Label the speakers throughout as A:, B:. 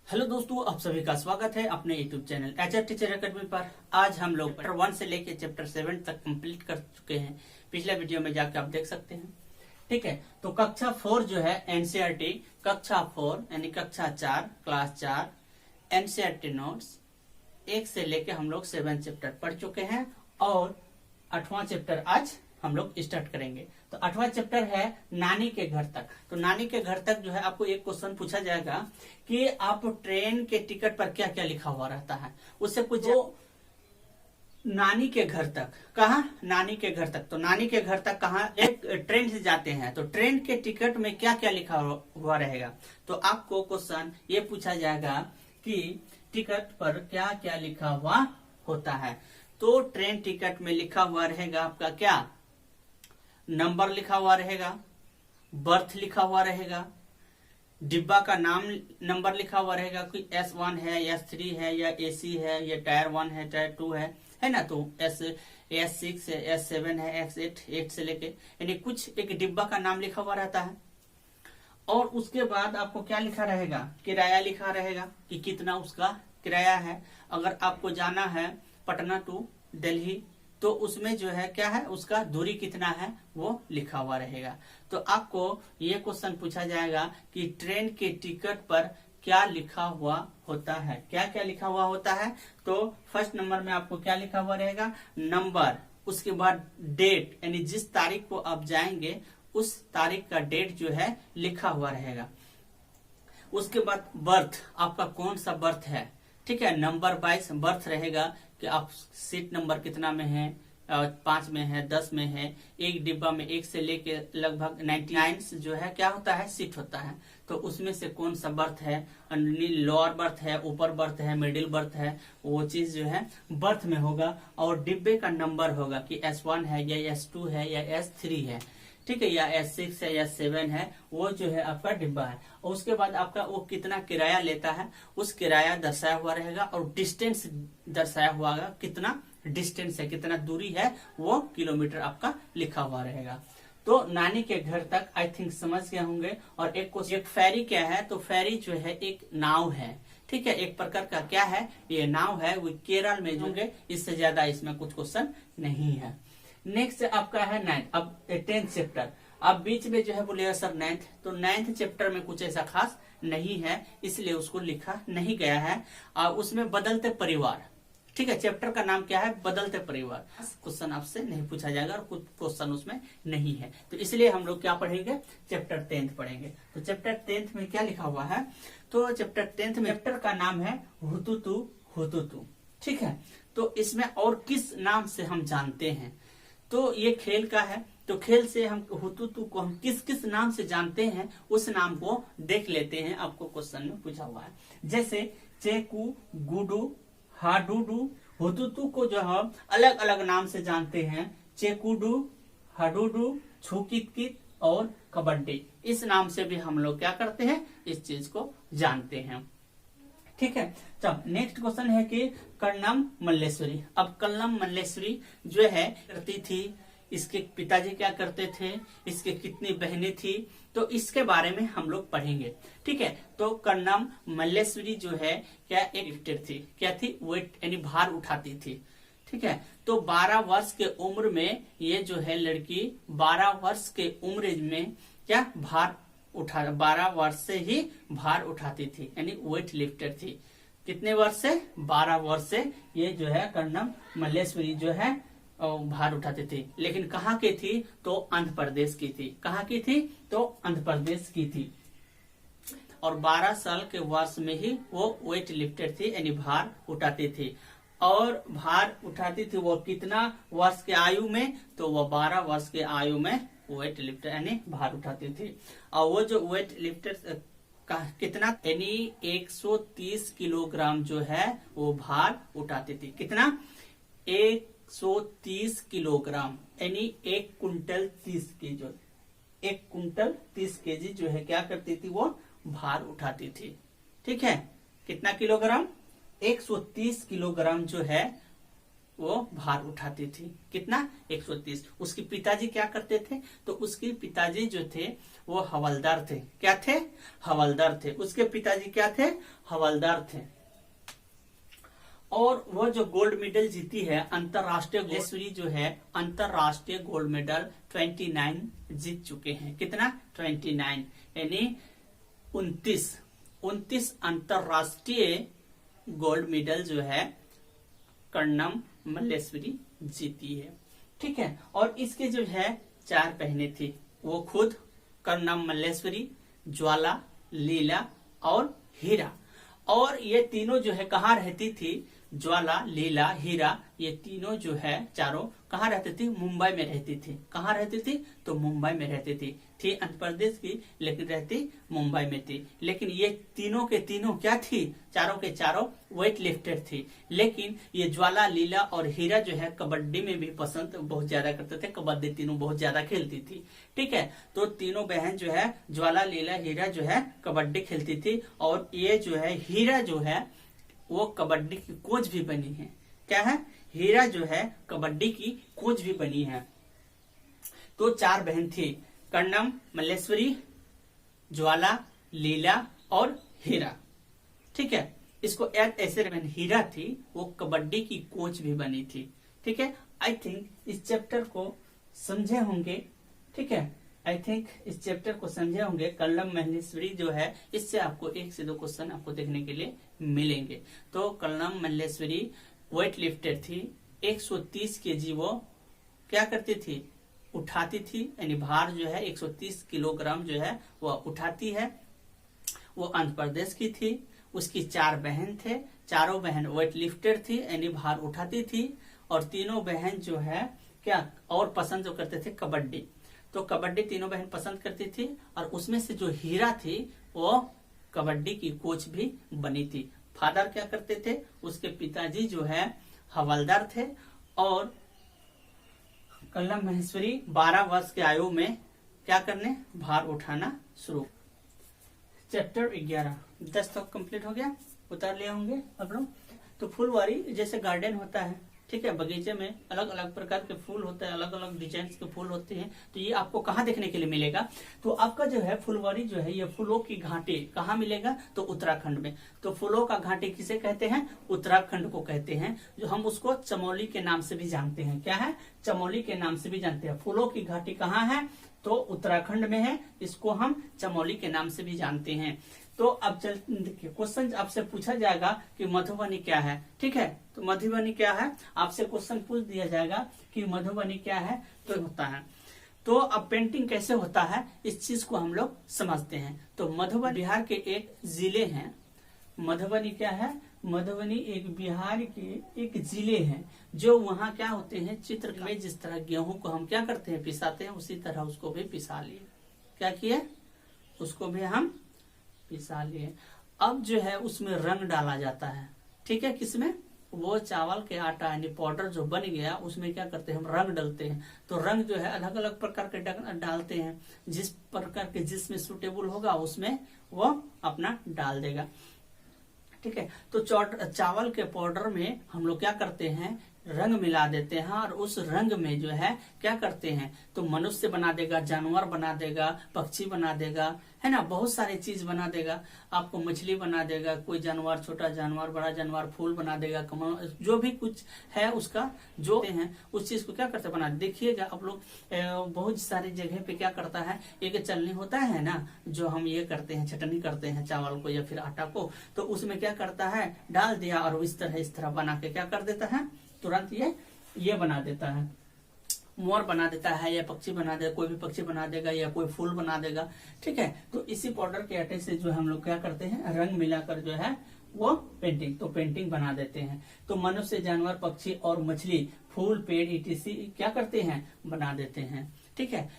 A: Hello दोस्तों, आप सभी का स्वागत है अपने YouTube channel HR teacher academy पर। आज हम लोग चैप्टर 1 से लेके चैप्टर 7 तक कंप्लीट कर चुके हैं। पिछले वीडियो में जाके आप देख सकते हैं। ठीक है, तो कक्षा 4 जो है एनसीईआरटी कक्षा 4 यानी कक्षा 4 क्लास 4 एनसीईआरटी नोट्स 1 से लेके हम लोग 7 चैप्टर पढ़ चुके हैं और 8वां चैप्टर आज हम लोग स्टार्ट करेंगे। तो 8वां चैप्टर है नानी के घर तक। तो नानी के घर तक जो है आपको एक क्वेश्चन पूछा जाएगा कि आप ट्रेन के टिकट पर क्या क्या लिखा हुआ रहता है, उससे कुछ नानी के घर तक। कहा? नानी के घर तक। तो नानी के घर तक कहा? एक ट्रेन से जाते हैं तो ट्रेन के टिकट में क्या क्या लिखा हुआ रहेगा। तो आपको क्वेश्चन ये पूछा जाएगा कि टिकट पर क्या क्या लिखा हुआ होता है। तो ट्रेन टिकट में लिखा हुआ रहेगा आपका क्या? नंबर लिखा हुआ रहेगा, बर्थ लिखा हुआ रहेगा, डिब्बा का नाम नंबर लिखा हुआ रहेगा कि S1 है, S3 है या AC है या टायर 1 है, टायर 2 है ना। तो S6 है, S7 है, X8 8 से लेके यानी कुछ एक डिब्बा का नाम लिखा हुआ रहता है। और उसके बाद आपको क्या लिखा रहेगा? किराया लिखा रहेगा कि कितना उसका किराया है। अगर आपको जाना है पटना टू दिल्ली तो उसमें जो है क्या है, उसका दूरी कितना है वो लिखा हुआ रहेगा। तो आपको ये क्वेश्चन पूछा जाएगा कि ट्रेन के टिकट पर क्या लिखा हुआ होता है, क्या क्या लिखा हुआ होता है। तो फर्स्ट नंबर में आपको क्या लिखा हुआ रहेगा? नंबर, उसके बाद डेट यानी जिस तारीख को आप जाएंगे उस तारीख का डेट जो है लिखा हुआ रहेगा। उसके बाद बर्थ, आपका कौन सा बर्थ है। ठीक है, नंबर 22 बर्थ रहेगा कि आप सीट नंबर कितना में है, 5 में है, 10 में है। एक डिब्बा में 1 से लेके लगभग 99 जो है क्या होता है, सीट होता है। तो उसमें से कौन सा बर्थ है, लोअर बर्थ है, ऊपर बर्थ है, मिडिल बर्थ है, वो चीज जो है बर्थ में होगा। और डिब्बे का नंबर होगा कि S1 है या S2 है या S3 है, ठीक है, या S6 है या 7 है, वो जो है आपका डिब्बा है। और उसके बाद आपका वो कितना किराया लेता है उस किराया दर्शाया हुआ रहेगा और डिस्टेंस दर्शाया हुआ होगा, कितना डिस्टेंस है, कितना दूरी है, वो किलोमीटर आपका लिखा हुआ रहेगा। तो नानी के घर तक आई थिंक समझ गए होंगे। और एक फेरी क्या है? तो फेरी जो है एक नाव है। ठीक है, एक प्रकार का क्या है, ये नाव है, वो केरल में होंगे। इससे ज्यादा इसमें कुछ क्वेश्चन नहीं है। नेक्स्ट आपका है 9th, अब 10th चैप्टर। अब बीच में जो है बोलेगा सर 9th, तो 9th चैप्टर में कुछ ऐसा खास नहीं है, इसलिए उसको लिखा नहीं गया है। उसमें बदलते परिवार, ठीक है, चैप्टर का नाम क्या है? बदलते परिवार। क्वेश्चन आपसे नहीं पूछा जाएगा और कुछ क्वेश्चन उसमें नहीं है, तो इसलिए हम लोग क्या पढ़ेंगे? चैप्टर 10th पढ़ेंगे। तो चैप्टर 10th में क्या लिखा हुआ है? तो चैप्टर 10th में चैप्टर का नाम है हुतुतु हुतुतु। ठीक है, तो इसमें और किस नाम से हम जानते हैं? तो ये खेल का है, तो खेल से हम हुतुतु को हम किस किस नाम से जानते हैं उस नाम को देख लेते हैं। आपको क्वेश्चन में पूछा हुआ है, जैसे चेकू, गुडू, हाडूडू। हुतुतु को जो हम अलग अलग नाम से जानते हैं, चेकुडू, हाडूडू, छुकितकित और कबड्डी। इस नाम से भी हम लोग क्या करते हैं, इस चीज को जानते हैं। ठीक है, चलो नेक्स्ट क्वेश्चन है कि कर्णम मल्लेश्वरी। अब कर्णम मल्लेश्वरी जो है करती थी, इसके पिताजी क्या करते थे, इसके कितनी बहनें थी, तो इसके बारे में हम लोग पढ़ेंगे। ठीक है, तो कर्णम मल्लेश्वरी जो है क्या एक लिफ्टर थी, क्या थी, वेट यानी भार उठाती थी। ठीक है, तो 12 वर्ष के उम्र में ये जो है लड़की 12 वर्ष के उम्र में क्या भार 12 वर्ष से ही भार उठाती थी, यानी वेट लिफ्टर थी। कितने वर्ष से? 12 वर्ष से ये जो है कर्णम मल्लेश्वरी जो है भार उठाती थी। लेकिन कहाँ की थी? तो आंध्र प्रदेश की थी। कहाँ की थी? तो आंध्र प्रदेश की थी। और 12 साल के वर्ष में ही वो वेट लिफ्टर थी, यानी भार उठाती थी। और भार उठाती थी वो कितना वर्ष के आयु में? तो वो 12 वर्ष के आयु में वेट लिफ्टर यानी भार उठाती थी। और वो जो वेट लिफ्टर का कितना यानी 130 किलोग्राम जो है वो भार उठाती थी। कितना? 130 किलोग्राम यानी 1 कुंटल 30 केजी। 1 कुंटल 30 केजी जो है क्या करती थी, वो भार उठाती थी। ठीक है, कितना किलोग्राम? 130 किलोग्राम जो है वो भार उठाती थी। कितना? 130। उसके पिताजी क्या करते थे? तो उसके पिताजी जो थे वो हवलदार थे। क्या थे? हवलदार थे। उसके पिताजी क्या थे? हवलदार थे। और वो जो गोल्ड मेडल जीती है अंतरराष्ट्रीय मल्लेश्वरी जो है अंतरराष्ट्रीय गोल्ड मेडल 29 जीत चुके हैं। कितना? 29 यानी 29 अंतरराष्ट्रीय गोल्ड मेडल जो है कर्णम मल्लेश्वरी जीती है। ठीक है। और इसके जो है 4 बहनें थी, वो खुद कर्णम मल्लेश्वरी, ज्वाला, लीला और हीरा। और ये तीनों जो है कहाँ रहती थी? ज्वाला, लीला, हीरा, ये तीनों जो है चारों कहाँ रहती थी? मुंबई में रहती थी। कहाँ रहती थी? तो मुंबई में रहती थी। आंध्र प्रदेश की, लेकिन रहती मुंबई में थी। लेकिन ये तीनों के तीनों क्या थी? चारों के चारों वेट लिफ्टर थी। लेकिन ये ज्वाला, लीला और हीरा जो है कबड्डी में भी पसंद बहुत ज्यादा करते थे। कबड्डी तीनों बहुत ज्यादा खेलती थी। ठीक है। तो तीनों बहन जो है ज्वाला, लीला, हीरा जो है कबड्डी खेलती थी। और ये जो है हीरा जो है वो कबड्डी की कोच भी बनी है। क्या है? हीरा जो है कबड्डी की कोच भी बनी है। तो 4 बहन थी, कर्णम मल्लेश्वरी, ज्वाला, लीला और हीरा। ठीक है। इसको ऐसे बहन हीरा थी, वो कबड्डी की कोच भी बनी थी। ठीक है। आई थिंक इस चैप्टर को समझे होंगे। ठीक है। आई थिंक इस चैप्टर को समझे होंगे। कर्णम मल्लेश्वरी जो है इससे आपको 1 से 2 क्वेश्चन आपको देखने के लिए मिलेंगे। तो कर्णम मल्लेश्वरी वेट लिफ्टर थी। 130 केजी वो क्या करती थी? उठाती थी। यानी भार जो है 130 किलोग्राम जो है वो उठाती है। वो आंध्र प्रदेश की थी। उसकी 4 बहन थे। चारों बहन वेट लिफ्टर थी, यानी भार उठाती थी। और तीनों बहन जो है क्या और पसंद जो करते थे? कबड्डी। तो कबड्डी तीनों बहन पसंद करती थी। और उसमें से जो हीरा थी वो कबड्डी की कोच भी बनी थी। फादर क्या करते थे? उसके पिताजी जो है हवलदार थे। और कर्णम मल्लेश्वरी 12 वर्ष के आयु में क्या करने? भार उठाना शुरू। चैप्टर 11 10 तक कंप्लीट हो गया। उतार लिए होंगे आप लोग। तो फुलवारी जैसे गार्डन होता है, ठीक है, बगीचे में अलग अलग प्रकार के फूल होते हैं, अलग अलग डिजाइन के फूल होते हैं। तो ये आपको कहाँ देखने के लिए मिलेगा? तो आपका जो है फुलवारी जो है ये फूलों की घाटी कहाँ मिलेगा? तो उत्तराखंड में। तो फूलों का घाटी किसे कहते हैं? उत्तराखंड को कहते हैं। जो हम उसको चमोली के नाम से भी जानते हैं। क्या है? चमोली के नाम से भी जानते हैं। फूलों की घाटी कहाँ है? तो उत्तराखंड में है। इसको हम चमोली के नाम से भी जानते हैं। तो अब चल देखिए, क्वेश्चन आपसे पूछा जाएगा कि मधुबनी क्या है। ठीक है। तो मधुबनी क्या है आपसे क्वेश्चन पूछ दिया जाएगा कि मधुबनी क्या है। तो होता है। तो अब पेंटिंग कैसे होता है इस चीज को हम लोग समझते हैं। तो मधुबनी बिहार के एक जिले हैं। मधुबनी क्या है? मधुबनी एक बिहार के एक जिले हैं। जो वहाँ क्या होते हैं? चित्र में जिस तरह गेहूं को हम क्या करते हैं? पिसाते हैं, उसी तरह उसको भी पिसा लिए। क्या किए? उसको भी हम पिसा लिए। अब जो है उसमें रंग डाला जाता है। ठीक है। किसमें? वो चावल के आटा यानी पाउडर जो बन गया उसमें क्या करते हैं? हम रंग डालते हैं। तो रंग जो है अलग अलग प्रकार के डालते हैं। जिस प्रकार के जिसमें सुटेबल होगा उसमें वो अपना डाल देगा। ठीक है। तो चावल के पाउडर में हम लोग क्या करते हैं? रंग मिला देते हैं। और उस रंग में जो है क्या करते हैं? तो मनुष्य बना देगा, जानवर बना देगा, पक्षी बना देगा, है ना, बहुत सारी चीज बना देगा। आपको मछली बना देगा, कोई जानवर, छोटा जानवर, बड़ा जानवर, फूल बना देगा, कमल, जो भी कुछ है उसका जो हैं उस चीज को क्या करते बना। देखिएगा आप लोग बहुत सारी जगह पे क्या करता है? एक चलनी होता है ना, जो हम ये करते हैं, चटनी करते हैं चावल को या फिर आटा को। तो उसमें क्या करता है? डाल दिया और इस तरह बना के क्या कर देता है? तुरंत ये बना देता है। मोर बना देता है या पक्षी बना देगा, कोई भी पक्षी बना देगा या कोई फूल बना देगा। ठीक है। तो इसी पाउडर के आटे से जो हम लोग क्या करते हैं? रंग मिलाकर जो है वो पेंटिंग बना देते हैं। तो मनुष्य, जानवर, पक्षी और मछली, फूल, पेड़ इत्यादि क्या करते हैं? बना देते हैं। ठीक है।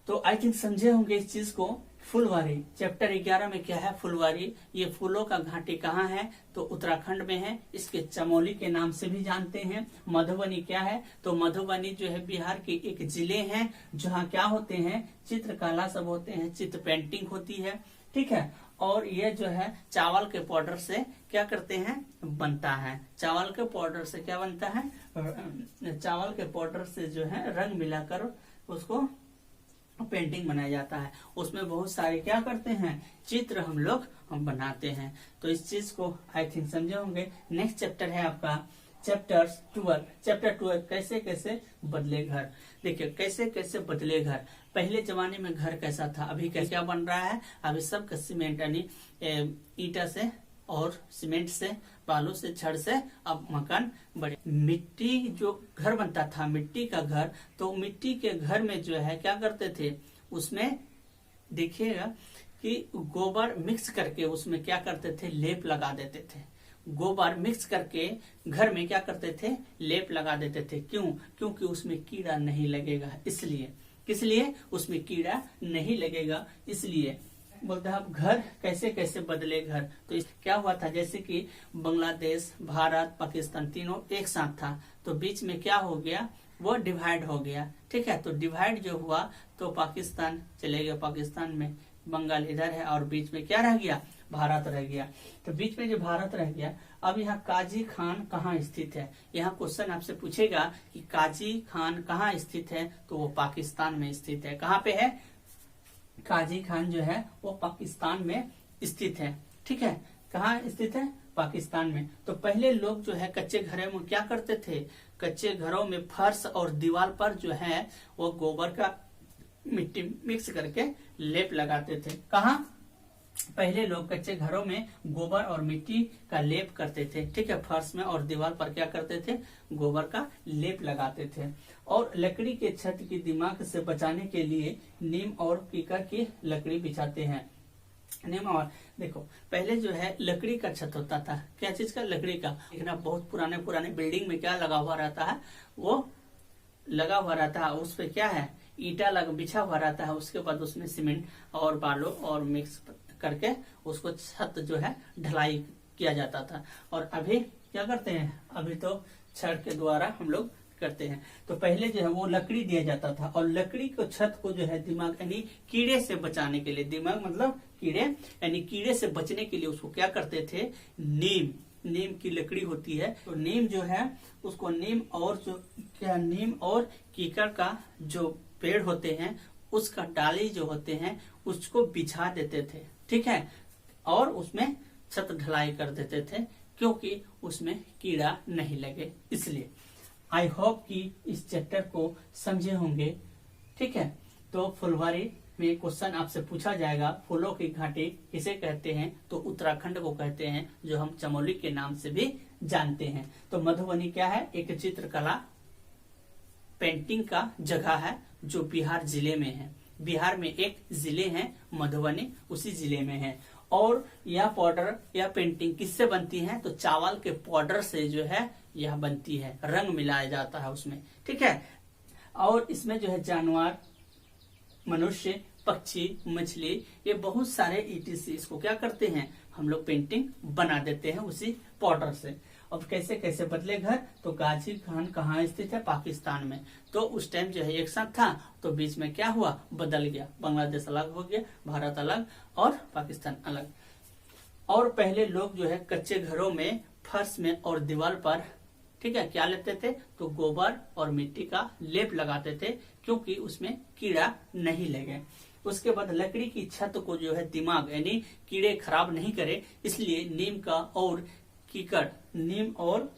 A: तो आई थिंक समझे होंगे इस चीज को। फुलवारी चैप्टर 11 में क्या है? फुलवारी। ये फूलों का घाटी कहाँ है? तो उत्तराखंड में है। इसके चमोली के नाम से भी जानते हैं। मधुबनी क्या है? तो मधुबनी जो है बिहार के एक जिले हैं जहाँ क्या होते हैं? चित्रकला सब होते हैं, चित्र पेंटिंग होती है। ठीक है। और ये जो है चावल के पाउडर से क्या करते हैं, बनता है। चावल के पाउडर से क्या बनता है, चावल के पाउडर से जो है रंग मिलाकर उसको पेंटिंग बनाया जाता है। उसमें बहुत सारे क्या करते हैं, चित्र हम लोग बनाते हैं। तो इस चीज को आई थिंक समझे होंगे। नेक्स्ट चैप्टर है आपका चैप्टर 12। चैप्टर 12 कैसे कैसे बदले घर। देखिए कैसे कैसे बदले घर। पहले जमाने में घर कैसा था, अभी क्या बन रहा है, अभी सब का सीमेंट यानी ईटा से और सीमेंट से, बालू से, छड़ से अब मकान बड़े। मिट्टी जो घर बनता था, मिट्टी का घर, तो मिट्टी के घर में जो है क्या करते थे, उसमें देखिएगा कि गोबर मिक्स करके उसमें क्या करते थे, लेप लगा देते थे। गोबर मिक्स करके घर में क्या करते थे, लेप लगा देते थे। क्यों? क्योंकि उसमें कीड़ा नहीं लगेगा, इसलिए। किस लिए? उसमें कीड़ा नहीं लगेगा इसलिए। बोलते हैं अब घर कैसे कैसे बदले घर। तो क्या हुआ था, जैसे कि बांग्लादेश, भारत, पाकिस्तान तीनों एक साथ था, तो बीच में क्या हो गया, वो डिवाइड हो गया। ठीक है, तो डिवाइड जो हुआ तो पाकिस्तान चले गए, पाकिस्तान में बंगाल इधर है और बीच में क्या रह गया, भारत रह गया। तो बीच में जो भारत रह गया, अब यहाँ काजी खान कहाँ स्थित है। यहाँ क्वेश्चन आपसे पूछेगा कि काजी खान कहाँ स्थित है, तो वो पाकिस्तान में स्थित है। कहाँ पे है, काजी खान जो है वो पाकिस्तान में स्थित है। ठीक है, कहाँ स्थित है, पाकिस्तान में। तो पहले लोग जो है कच्चे घरों में क्या करते थे, कच्चे घरों में फर्श और दीवार पर जो है वो गोबर का मिट्टी मिक्स करके लेप लगाते थे। कहाँ, पहले लोग कच्चे घरों में गोबर और मिट्टी का लेप करते थे। ठीक है, फर्श में और दीवार पर क्या करते थे, गोबर का लेप लगाते थे। और लकड़ी के छत की दीमक से बचाने के लिए नीम और कीकर की लकड़ी बिछाते हैं। नीम और देखो पहले जो है लकड़ी का छत होता था। क्या चीज का, लकड़ी का। देखना बहुत पुराने पुराने बिल्डिंग में क्या लगा हुआ रहता है, वो लगा हुआ रहता है, उस पे क्या है, ईटा बिछा हुआ रहता है। उसके बाद उसमें सीमेंट और बालू और मिक्स करके उसको छत जो है ढलाई किया जाता था। और अभी क्या करते हैं, अभी तो छड़ के द्वारा हम लोग करते हैं। तो पहले जो है वो लकड़ी दिया जाता था, और लकड़ी को छत को जो है दिमाग यानी कीड़े से बचाने के लिए, दिमाग मतलब कीड़े, यानी कीड़े से बचने के लिए उसको क्या करते थे, नीम की लकड़ी होती है, तो नीम जो है उसको नीम और कीकर का जो पेड़ होते हैं उसका डाली जो होते हैं उसको बिछा देते थे। ठीक है, और उसमें छत ढलाई कर देते थे, क्योंकि उसमें कीड़ा नहीं लगे इसलिए। आई होप कि इस चैप्टर को समझे होंगे। ठीक है, तो फुलवारी में क्वेश्चन आपसे पूछा जाएगा, फूलों की घाटी किसे कहते हैं, तो उत्तराखंड को कहते हैं, जो हम चमोली के नाम से भी जानते हैं। तो मधुबनी क्या है, एक चित्रकला पेंटिंग का जगह है जो बिहार जिले में है। बिहार में एक जिले है मधुबनी, उसी जिले में है। और यह पाउडर या पेंटिंग किससे बनती है, तो चावल के पाउडर से जो है यह बनती है, रंग मिलाया जाता है उसमें। ठीक है, और इसमें जो है जानवर, मनुष्य, पक्षी, मछली, ये बहुत सारे ETC इसको क्या करते हैं, हम लोग पेंटिंग बना देते हैं उसी पाउडर से। अब कैसे कैसे बदले घर, तो गाजी खान कहाँ स्थित है, पाकिस्तान में। तो उस टाइम जो है एक साथ था, तो बीच में क्या हुआ, बदल गया, बांग्लादेश अलग हो गया, भारत अलग और पाकिस्तान अलग। और पहले लोग जो है कच्चे घरों में फर्श में और दीवार पर, ठीक है, क्या लेते थे, तो गोबर और मिट्टी का लेप लगाते थे, क्योंकि उसमें कीड़ा नहीं लगे। उसके बाद लकड़ी की छत को जो है दिमाग यानी कीड़े खराब नहीं करे, इसलिए नीम और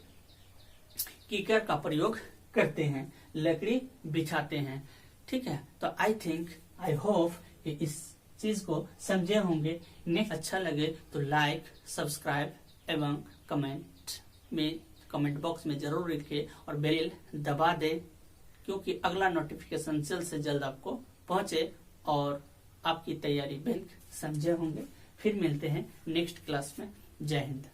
A: कीकर का प्रयोग करते हैं, लकड़ी बिछाते हैं। ठीक है, तो आई होप इस चीज को समझे होंगे। नेक्स्ट अच्छा लगे तो लाइक, सब्सक्राइब एवं कमेंट बॉक्स में जरूर लिखे और बेल दबा दे, क्योंकि अगला नोटिफिकेशन जल्द से जल्द आपको पहुंचे और आपकी तैयारी बैंक समझे होंगे। फिर मिलते हैं नेक्स्ट क्लास में। जय हिंद।